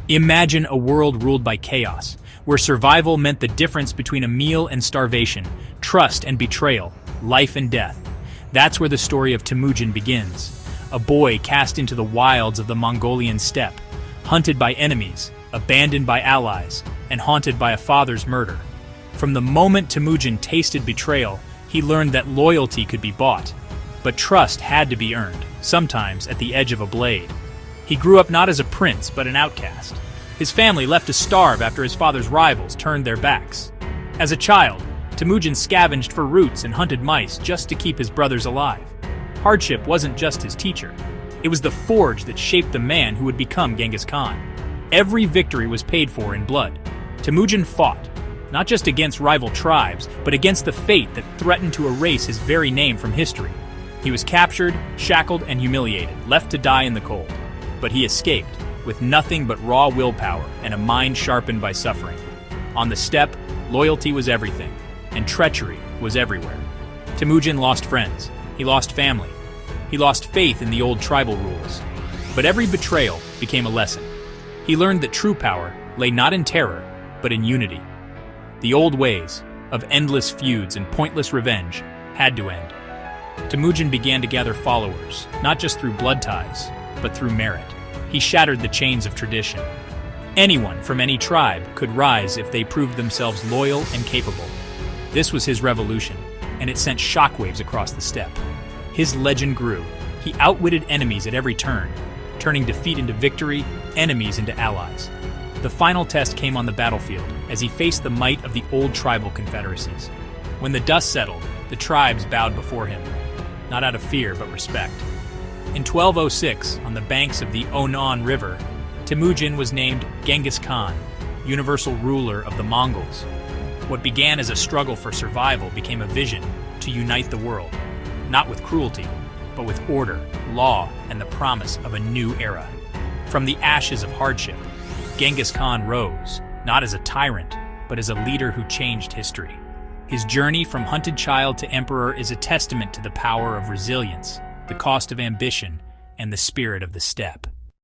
Imagine a world ruled by chaos, where survival meant the difference between a meal and starvation, trust and betrayal, life and death. That's where the story of Temujin begins. A boy cast into the wilds of the Mongolian steppe, hunted by enemies, abandoned by allies, and haunted by a father's murder. From the moment Temujin tasted betrayal, he learned that loyalty could be bought. But trust had to be earned, sometimes at the edge of a blade. He grew up not as a prince, but an outcast. His family left to starve after his father's rivals turned their backs. As a child, Temujin scavenged for roots and hunted mice just to keep his brothers alive. Hardship wasn't just his teacher. It was the forge that shaped the man who would become Genghis Khan. Every victory was paid for in blood. Temujin fought, not just against rival tribes, but against the fate that threatened to erase his very name from history. He was captured, shackled, and humiliated, left to die in the cold. But he escaped, with nothing but raw willpower and a mind sharpened by suffering. On the steppe, loyalty was everything, and treachery was everywhere. Temujin lost friends, he lost family, he lost faith in the old tribal rules. But every betrayal became a lesson. He learned that true power lay not in terror, but in unity. The old ways of endless feuds and pointless revenge had to end. Temujin began to gather followers, not just through blood ties, but through merit. He shattered the chains of tradition. Anyone from any tribe could rise if they proved themselves loyal and capable. This was his revolution, and it sent shockwaves across the steppe. His legend grew. He outwitted enemies at every turn, turning defeat into victory, enemies into allies. The final test came on the battlefield, as he faced the might of the old tribal confederacies. When the dust settled, the tribes bowed before him, not out of fear but respect. In 1206, on the banks of the Onan River, Temujin was named Genghis Khan, universal ruler of the Mongols. What began as a struggle for survival became a vision to unite the world, not with cruelty, but with order, law, and the promise of a new era. From the ashes of hardship, Genghis Khan rose, not as a tyrant, but as a leader who changed history. His journey from hunted child to emperor is a testament to the power of resilience, the cost of ambition, and the spirit of the steppe.